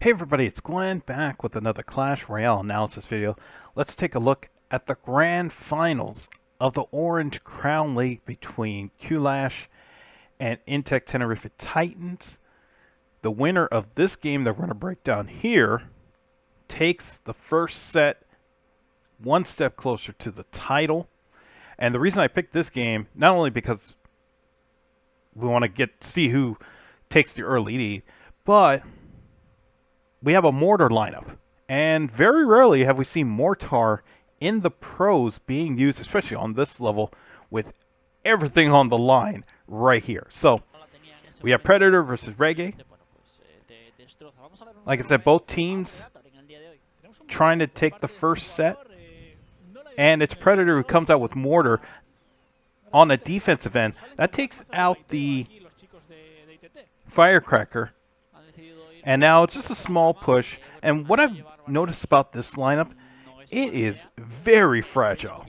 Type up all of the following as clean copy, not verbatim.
Hey everybody, it's Glenn back with another Clash Royale analysis video. Let's take a look at the grand finals of the Orange Crown League between Qlash and Intech Tenerife Titans. The winner of this game that we're going to break down here takes the first set one step closer to the title. And the reason I picked this game, not only because we want to see who takes the early lead, but we have a Mortar lineup, and very rarely have we seen Mortar in the pros being used, especially on this level, with everything on the line right here. So, we have Predator versus Regue. Like I said, both teams trying to take the first set, and it's Predator who comes out with Mortar on a defensive end. That takes out the Firecracker. And now it's just a small push. And what I've noticed about this lineup, it is very fragile.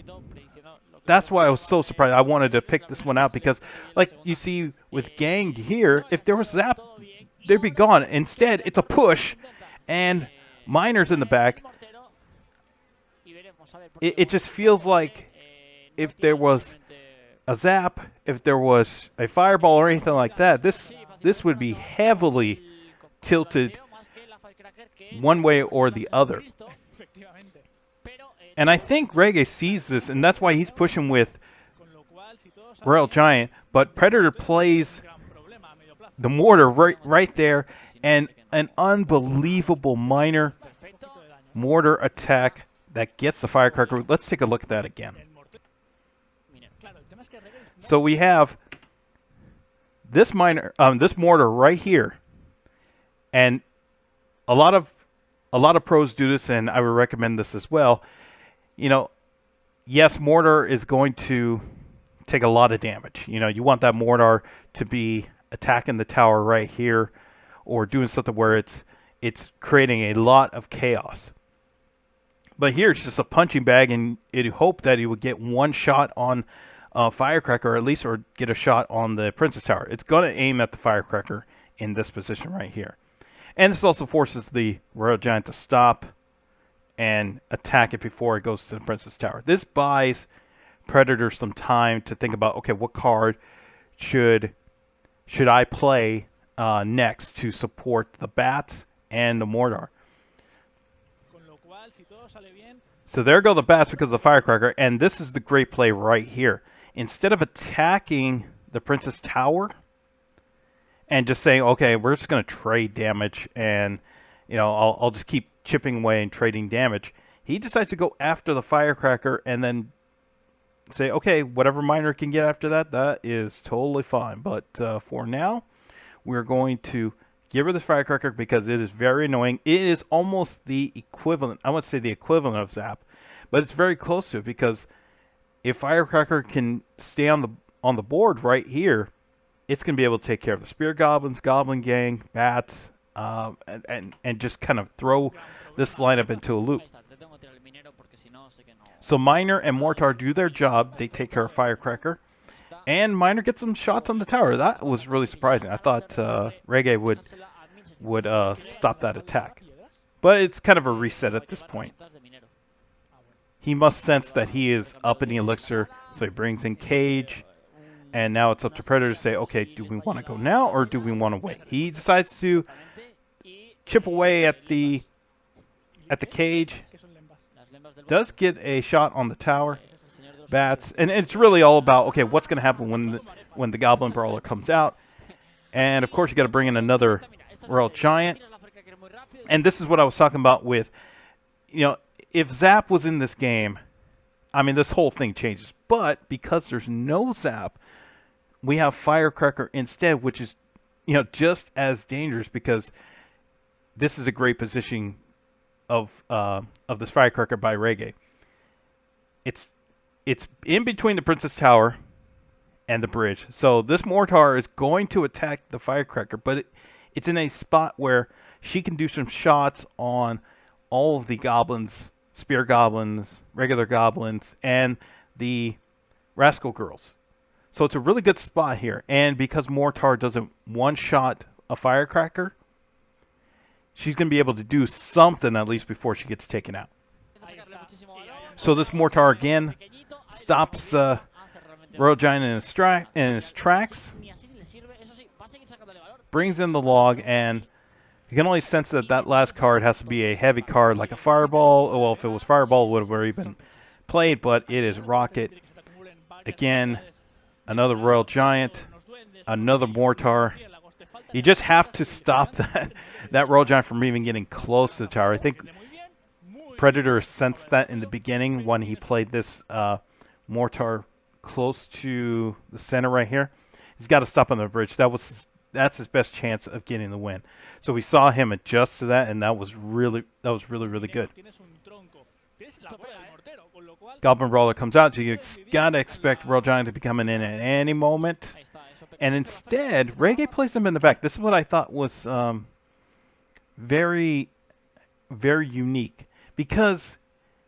That's why I was so surprised. I wanted to pick this one out because, like you see with Gang here, if there was Zap, they'd be gone. Instead, it's a push, and Miner's in the back. It just feels like if there was a Zap, if there was a Fireball or anything like that, this would be heavily tilted one way or the other. And I think Regue sees this, and that's why he's pushing with Royale Giant, but Predator plays the Mortar right there, and an unbelievable Miner Mortar attack that gets the Firecracker. Let's take a look at that again. So we have this Mortar right here. And a lot of pros do this, and I would recommend this as well. You know, yes, Mortar is going to take a lot of damage. You know, you want that Mortar to be attacking the tower right here, or doing something where it's creating a lot of chaos. But here it's just a punching bag, and you hope that he would get one shot on Firecracker, or at least, or get a shot on the Princess Tower. It's going to aim at the Firecracker in this position right here. And this also forces the Royale Giant to stop and attack it before it goes to the Princess Tower. This buys Predator some time to think about, okay, what card should I play next to support the Bats and the Mortar. So there go the Bats because of the Firecracker, and this is the great play right here. Instead of attacking the Princess Tower and just saying, okay, we're just going to trade damage, and you know, I'll just keep chipping away and trading damage, he decides to go after the Firecracker and then say, okay, whatever Miner can get after that, that is totally fine. But for now, we're going to give her this Firecracker because it is very annoying. It is almost the equivalent, I wouldn't say the equivalent of Zap, but it's very close to it, because if Firecracker can stay on the board right here, it's going to be able to take care of the Spear Goblins, Goblin Gang, Bats, and just kind of throw this lineup into a loop. So Miner and Mortar do their job. They take care of Firecracker. And Miner gets some shots on the tower. That was really surprising. I thought Regue would stop that attack. But it's kind of a reset at this point. He must sense that he is up in the elixir, so he brings in Cage. And now it's up to Predator to say, okay, do we want to go now or do we want to wait? He decides to chip away at the Cage. Does get a shot on the tower. Bats. And it's really all about, okay, what's going to happen when the Goblin Brawler comes out. And, of course, you got to bring in another Royale Giant. And this is what I was talking about with, you know, if Zap was in this game, I mean, this whole thing changes. But because there's no Zap, we have Firecracker instead, which is, you know, just as dangerous, because this is a great positioning of this Firecracker by Regue. It's in between the Princess Tower and the bridge. So this Mortar is going to attack the Firecracker, but it's in a spot where she can do some shots on all of the goblins, Spear Goblins, regular Goblins, and the Rascal Girls. So it's a really good spot here. And because Mortar doesn't one-shot a Firecracker, she's going to be able to do something at least before she gets taken out. So this Mortar again stops Royale Giant in his tracks, brings in the log, and you can only sense that that last card has to be a heavy card like a Fireball. Oh, well, if it was Fireball, it would have already been played, but it is Rocket. Again, another Royale Giant, another Mortar. You just have to stop that Royale Giant from even getting close to the tower. I think Predator sensed that in the beginning when he played this Mortar close to the center right here. He's got to stop on the bridge. That's his best chance of getting the win. So we saw him adjust to that, and that was really good. Goblin Brawler comes out, so you gotta expect Royale Giant to be coming in at any moment. And instead, Regue plays him in the back. This is what I thought was very unique, because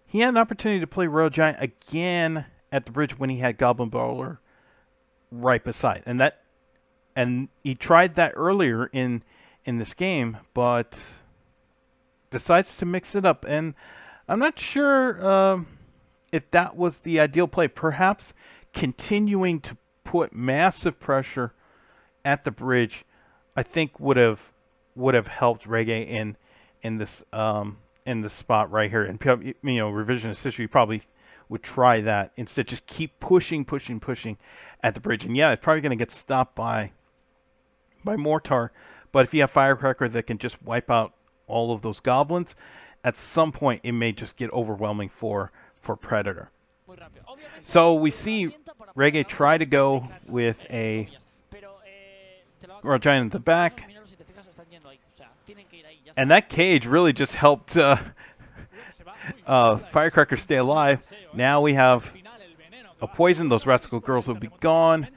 he had an opportunity to play Royale Giant again at the bridge when he had Goblin Brawler right beside, and he tried that earlier in this game, but decides to mix it up. And I'm not sure if that was the ideal play. Perhaps continuing to put massive pressure at the bridge, I think would have helped Regue in this spot right here. And revisionist history probably would try that instead. Just keep pushing at the bridge. And yeah, it's probably going to get stopped by Mortar. But if you have Firecracker that can just wipe out all of those goblins, at some point it may just get overwhelming for Predator. So we see Regue try to go with a Royale Giant in the back, and that cage really just helped Firecracker stay alive. Now we have a poison. Those rascal girls will be gone.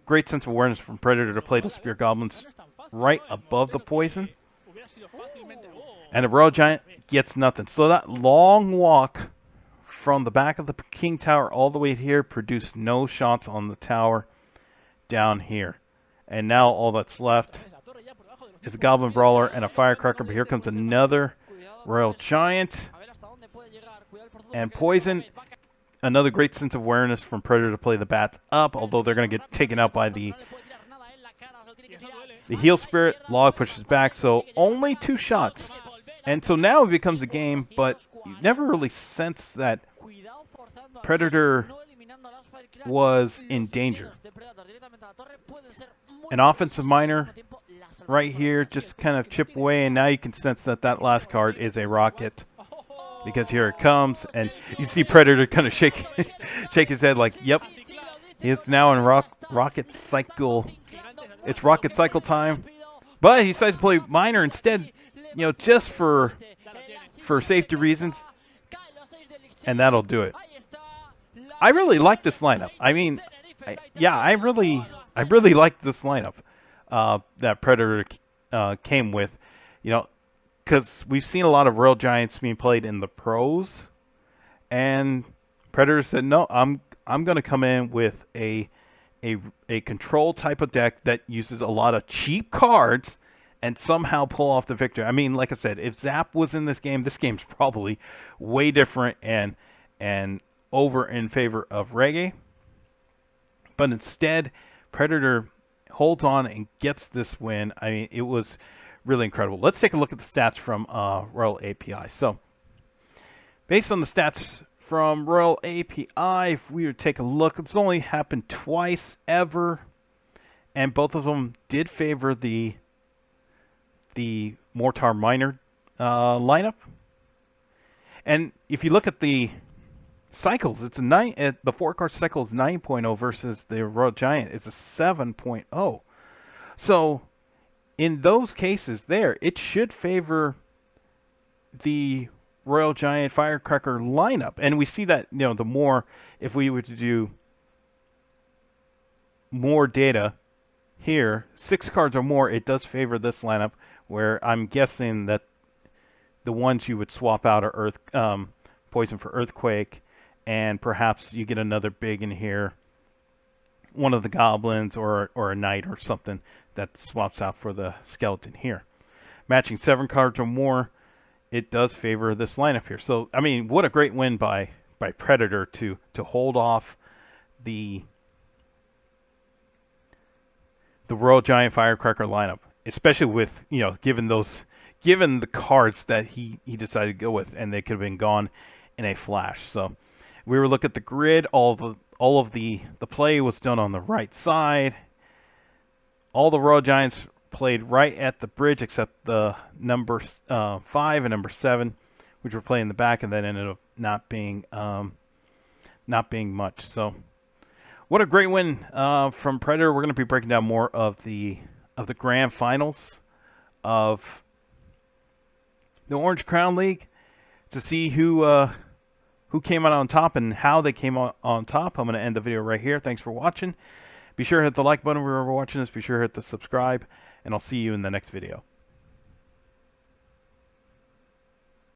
Great sense of awareness from Predator to play those spear goblins right above the poison. And the Royale Giant gets nothing. So that long walk from the back of the King Tower all the way here produced no shots on the tower down here. And now all that's left is a Goblin Brawler and a Firecracker. But here comes another Royale Giant. And poison. Another great sense of awareness from Predator to play the bats up, although they're going to get taken out by the heal spirit. Log pushes back, so only 2 shots. And so now it becomes a game, but you never really sense that Predator was in danger. An offensive miner right here, just kind of chip away, and now you can sense that that last card is a Rocket. Because here it comes, and you see Predator kind of shake his head like, yep, he's now in Rocket Cycle. It's Rocket Cycle time. But he decides to play Miner instead, just for safety reasons. And that'll do it. I really like this lineup. I mean, I really like this lineup that Predator came with, because we've seen a lot of Royale Giants being played in the pros, and Predator said, no, I'm going to come in with a control type of deck that uses a lot of cheap cards and somehow pull off the victory. I mean, like I said, if Zap was in this game's probably way different and over in favor of Regue. But instead, Predator holds on and gets this win. I mean, it was really incredible. Let's take a look at the stats from Royale API. So, based on the stats from Royale API, if we would take a look, it's only happened twice ever, and both of them did favor the Mortar Miner lineup. And if you look at the cycles, it's a 9. The 4-card cycle is 9.0 versus the Royale Giant. It's a 7.0. So in those cases there, it should favor the Royale Giant Firecracker lineup. And we see that, the more, if we were to do more data here, 6 cards or more, it does favor this lineup, where I'm guessing that the ones you would swap out are Poison for Earthquake, and perhaps you get another big in here, one of the goblins or a knight or something that swaps out for the skeleton here. matching 7 cards or more, it does favor this lineup here. So, I mean, what a great win by Predator to hold off the Royale Giant Firecracker lineup, especially with, you know, given the cards that he decided to go with, and they could have been gone in a flash. So we were looking at the grid. All of the play was done on the right side. All the Royale Giants played right at the bridge, except the number 5 and number 7, which were playing in the back, and then ended up not being much. So what a great win from Predator. We're going to be breaking down more of the grand finals of the Orange Crown League to see who came out on top and how they came out on top. I'm going to end the video right here. Thanks for watching. Be sure to hit the like button wherever you're watching this. Be sure to hit the subscribe, and I'll see you in the next video.